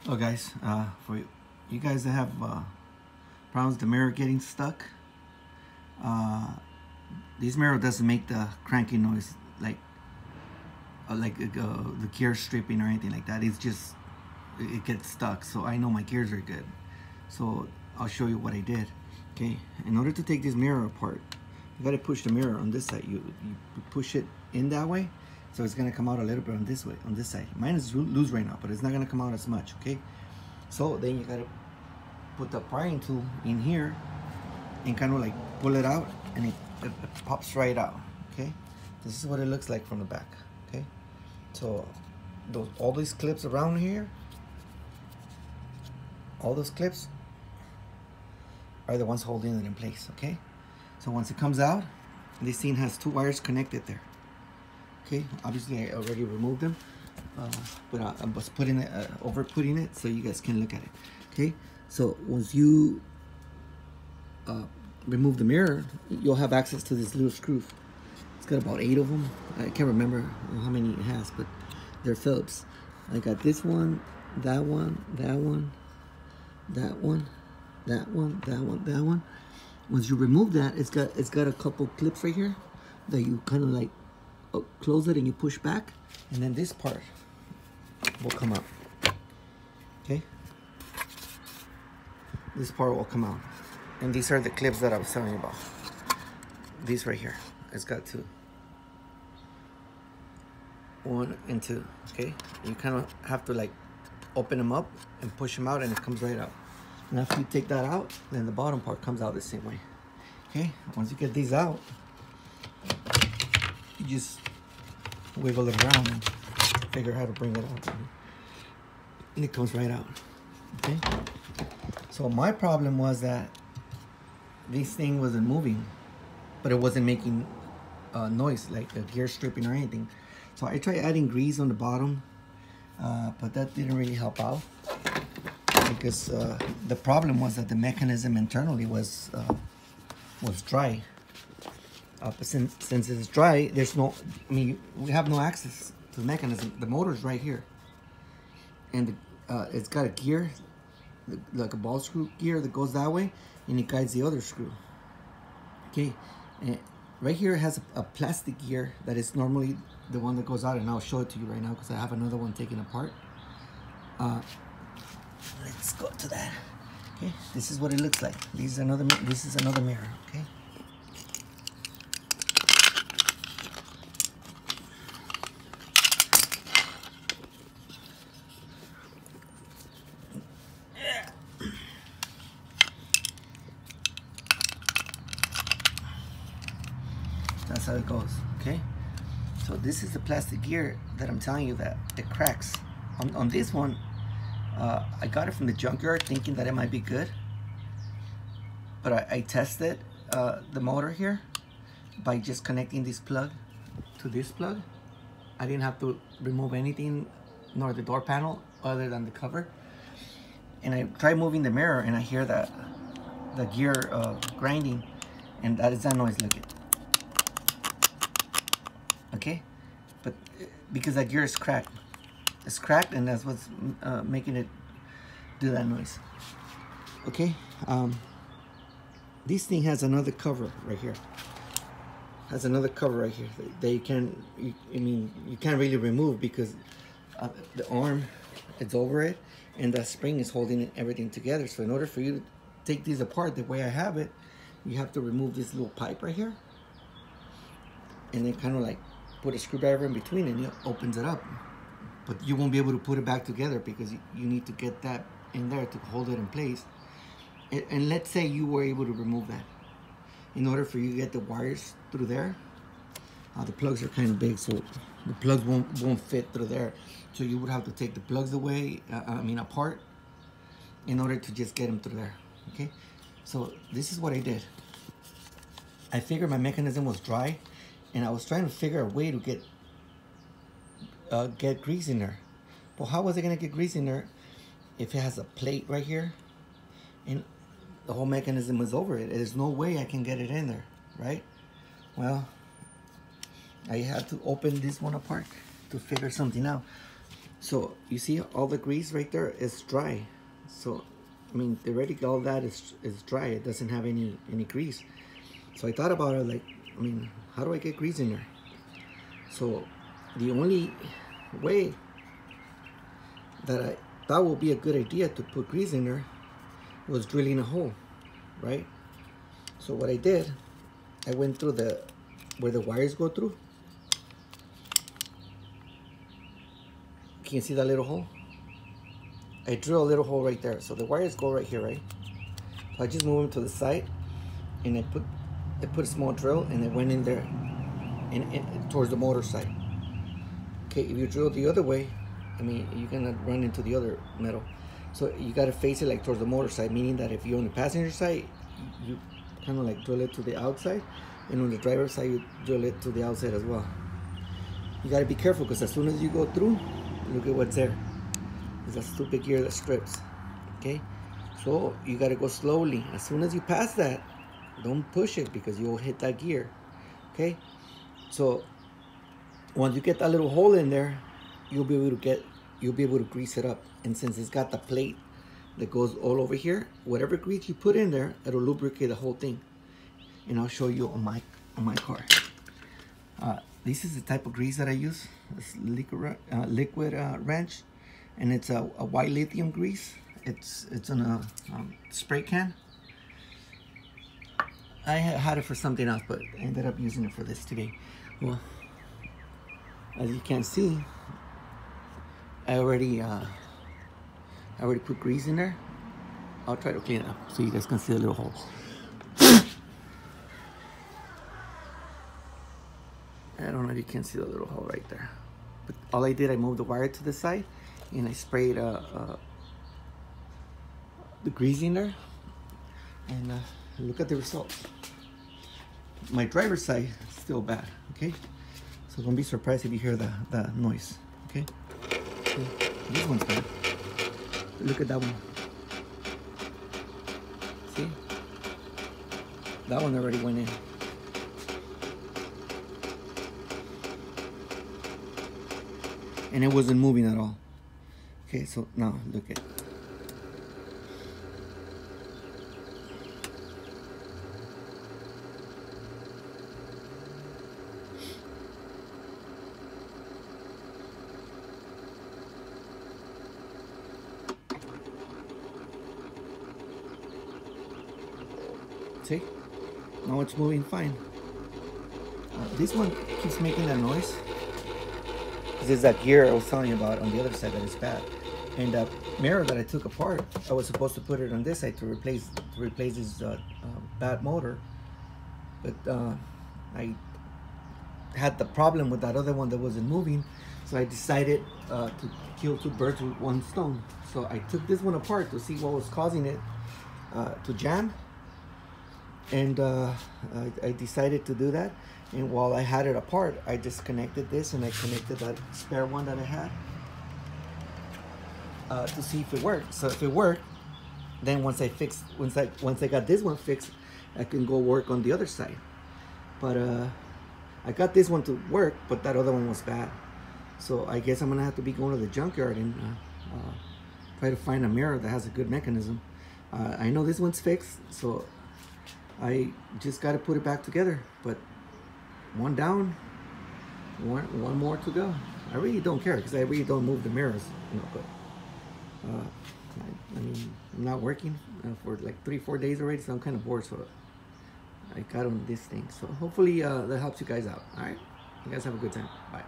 Oh guys, for you guys that have problems with the mirror getting stuck, this mirror doesn't make the cranking noise like the gear stripping or anything like that. It's just it gets stuck. So I know my gears are good. So I'll show you what I did. Okay, in order to take this mirror apart, you gotta push the mirror on this side. You push it in that way, so it's gonna come out a little bit on this way, on this side. Mine is loose right now, but it's not gonna come out as much. Okay, so then you gotta put the prying tool in here and kind of like pull it out, and it pops right out. Okay, this is what it looks like from the back. Okay, so all these clips around here, all those clips are the ones holding it in place. Okay, so once it comes out, this thing has two wires connected there. Okay, obviously I already removed them, but I was putting it over putting it so you guys can look at it. Okay, so once you remove the mirror, you'll have access to this little screw. It's got about 8 of them. I can't remember how many it has, but they're Phillips. I got this one, that one, that one, that one, that one, that one, that one. Once you remove that, it's got a couple clips right here that you kind of like close it and you push back, and then this part will come out. Okay, this part will come out, and these are the clips that I was telling you about. These right here, it's got 2, 1 and 2. Okay, you kind of have to like open them up and push them out, and it comes right out. And after you take that out, then the bottom part comes out the same way. Okay, once you get these out, you just wiggle it around and figure how to bring it out, and it comes right out. Okay, so my problem was that this thing wasn't moving, but it wasn't making noise like a gear stripping or anything. So I tried adding grease on the bottom, but that didn't really help out, because the problem was that the mechanism internally was dry. But since it's dry, there's no, we have no access to the mechanism. The motor's right here, and it's got a gear, like a ball screw gear that goes that way, and it guides the other screw. Okay, and right here it has a plastic gear that is normally the one that goes out, and I'll show it to you right now because I have another one taken apart. Let's go to that. Okay, this is what it looks like. This is another mirror. Okay. That's how it goes. Okay, so this is the plastic gear that I'm telling you that it cracks. On this one, I got it from the junkyard thinking that it might be good, but I tested the motor here by just connecting this plug to this plug. I didn't have to remove anything, nor the door panel, other than the cover. And I tried moving the mirror, and I hear that the gear grinding, and that is that noise. Look at. Okay, but because that gear is cracked, it's cracked, and that's what's making it do that noise. Okay, this thing has another cover right here. Has another cover right here that you can't really remove, because the arm, it's over it, and that spring is holding everything together. So in order for you to take these apart the way I have it, you have to remove this little pipe right here, and then kind of like put a screwdriver in between, and it opens it up. But you won't be able to put it back together because you need to get that in there to hold it in place. And let's say you were able to remove that. In order for you to get the wires through there, the plugs are kind of big, so the plugs won't fit through there. So you would have to take the plugs away, apart, in order to just get them through there. Okay, so this is what I did. I figured my mechanism was dry, and I was trying to figure a way to get grease in there. Well, how was I gonna get grease in there if it has a plate right here and the whole mechanism is over it? There's no way I can get it in there, right? Well, I had to open this one apart to figure something out. So you see all the grease right there is dry. So I mean, theoretically all that is dry. It doesn't have any grease. So I thought about it, like, I mean, how do I get grease in there? So the only way that I thought would be a good idea to put grease in there was drilling a hole, right? So what I did, I went through where the wires go through. Can you see that little hole? I drill a little hole right there. So the wires go right here, right? So I just move them to the side, and I put a small drill, and it went in there, and towards the motor side. Okay, if you drill the other way, I mean, you're gonna run into the other metal. So you gotta face it like towards the motor side, meaning that if you're on the passenger side, you kind of like drill it to the outside, and on the driver's side, you drill it to the outside as well. You gotta be careful, because as soon as you go through, look at what's there. There's a stupid gear that strips. Okay, so you gotta go slowly. As soon as you pass that, don't push it, because you'll hit that gear. Okay, so once you get that little hole in there, you'll be able to grease it up. And since it's got the plate that goes all over here, whatever grease you put in there, it'll lubricate the whole thing. And I'll show you on my car. This is the type of grease that I use. It's liquid ranch, and it's a white lithium grease. It's in a spray can. I had it for something else, but I ended up using it for this today. Well, as you can see, I already put grease in there. I'll try to clean it up so you guys can see the little holes. I don't know if you can see the little hole right there. But all I did, I moved the wire to the side, and I sprayed the grease in there, and look at the results. My driver's side is still bad, okay? So don't be surprised if you hear the noise, okay? So this one's bad. Look at that one. See? That one already went in. And it wasn't moving at all. Okay, so now look at it. See? Now it's moving fine. This one keeps making that noise. This is that gear I was telling you about on the other side that is bad. And the mirror that I took apart, I was supposed to put it on this side to replace this bad motor. But I had the problem with that other one that wasn't moving, so I decided to kill two birds with one stone. So I took this one apart to see what was causing it to jam. And I decided to do that. And while I had it apart, I disconnected this, and I connected that spare one that I had to see if it worked. So if it worked, then once I got this one fixed, I can go work on the other side. But I got this one to work, but that other one was bad. So I guess I'm gonna have to be going to the junkyard and try to find a mirror that has a good mechanism. I know this one's fixed, so I just got to put it back together. But one down, one more to go. I really don't care, because I really don't move the mirrors, you know. But I mean, I'm not working for like 3-4 days already, so I'm kind of bored. So I got on this thing. So hopefully that helps you guys out. All right, you guys have a good time. Bye.